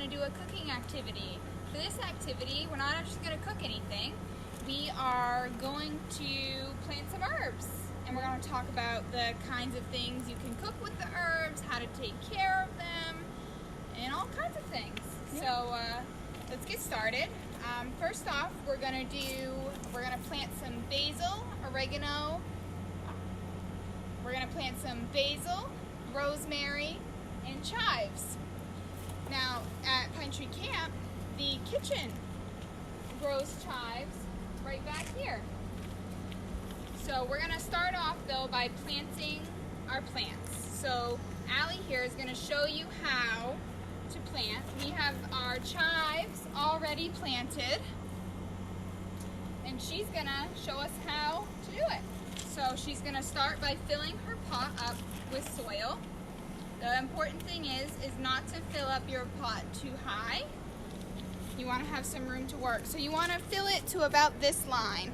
to do a cooking activity. For this activity, we're not actually going to cook anything. We are going to plant some herbs. And we're going to talk about the kinds of things you can cook with the herbs, how to take care of them, and all kinds of things. Yeah. So let's get started. First off, we're going to plant some basil, oregano. We're going to plant some basil, rosemary, and chives. Now, at Pine Tree Camp, the kitchen grows chives right back here. So we're going to start off, though, by planting our plants. So Allie here is going to show you how to plant. We have our chives already planted, and she's going to show us how to do it. So she's going to start by filling her pot up with soil. The important thing is not to fill up your pot too high. You want to have some room to work. So you want to fill it to about this line.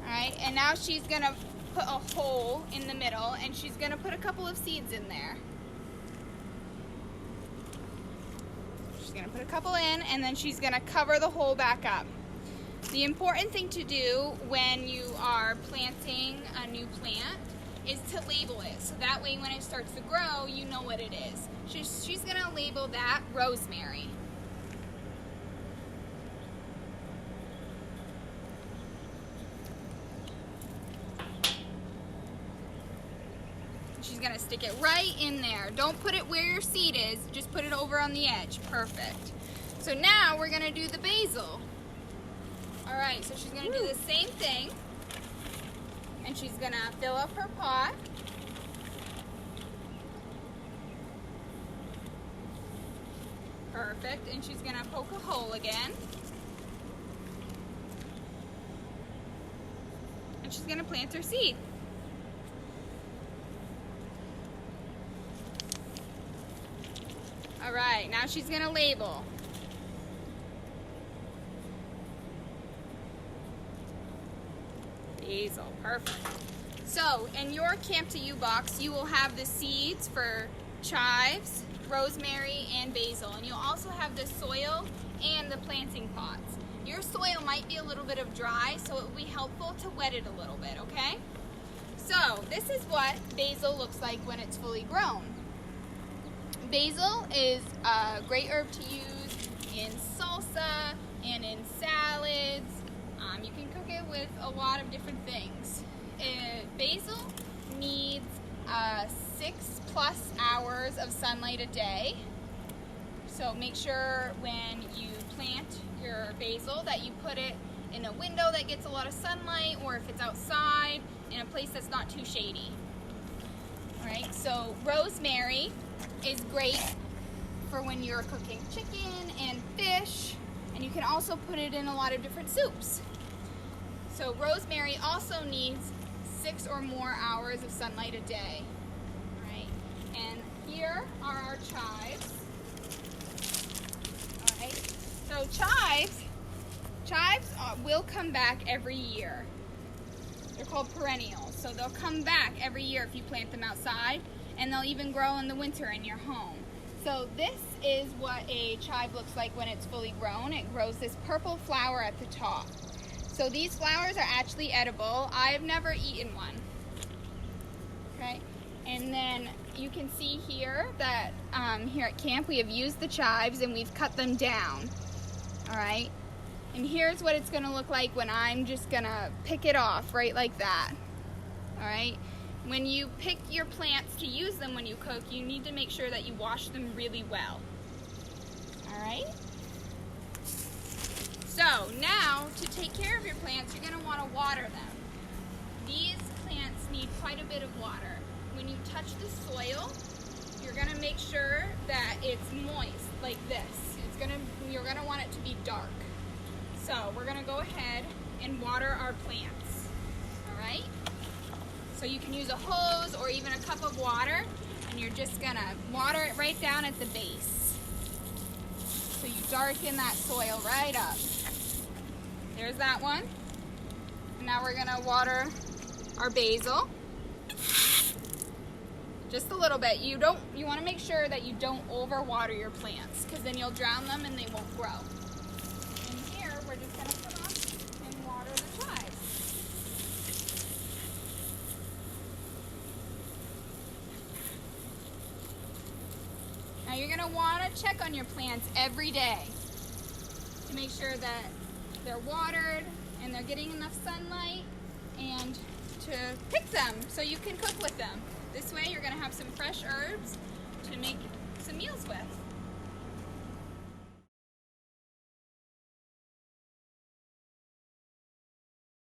Alright, and now she's going to put a hole in the middle, and she's going to put a couple of seeds in there. She's going to put a couple in, and then she's going to cover the hole back up. The important thing to do when you are planting a new plant is to label it, so that way when it starts to grow, you know what it is. She's going to label that rosemary. She's going to stick it right in there. Don't put it where your seed is, just put it over on the edge. Perfect. So now we're going to do the basil. Alright, so she's going to do the same thing. And she's going to fill up her pot. Perfect. And she's going to poke a hole again. And she's going to plant her seed. Alright, now she's going to label. Basil, perfect. So, in your Camp to You box, you will have the seeds for chives, rosemary, and basil. And you'll also have the soil and the planting pots. Your soil might be a little bit of dry, so it will be helpful to wet it a little bit, okay? So, this is what basil looks like when it's fully grown. Basil is a great herb to use in salsa and in salads. You can cook it with a lot of different things. Basil needs 6+ hours of sunlight a day. So make sure when you plant your basil that you put it in a window that gets a lot of sunlight, or if it's outside, in a place that's not too shady. Alright, so rosemary is great for when you're cooking chicken and fish, and you can also put it in a lot of different soups. So rosemary also needs 6 or more hours of sunlight a day. Alright, and here are our chives. Alright, so chives will come back every year. They're called perennials, so they'll come back every year if you plant them outside, and they'll even grow in the winter in your home. So this is what a chive looks like when it's fully grown. It grows this purple flower at the top. So these flowers are actually edible. I've never eaten one. Okay, and then you can see here that here at camp we have used the chives and we've cut them down. All right, and here's what it's gonna look like when I'm just gonna pick it off right like that. All right, when you pick your plants to use them when you cook, you need to make sure that you wash them really well. All right. So now, to take care of your plants, you're going to want to water them. These plants need quite a bit of water. When you touch the soil, you're going to make sure that it's moist, like this. You're going to want it to be dark. So we're going to go ahead and water our plants. All right? So you can use a hose or even a cup of water, and you're just going to water it right down at the base. So you darken that soil right up. There's that one. Now we're gonna water our basil. Just a little bit. You want to make sure that you don't overwater your plants, because then you'll drown them and they won't grow. And here we're just going to come up and water the chives. Now you're going to want to check on your plants every day to make sure that they're watered and they're getting enough sunlight, and to pick them so you can cook with them. This way you're going to have some fresh herbs to make some meals with.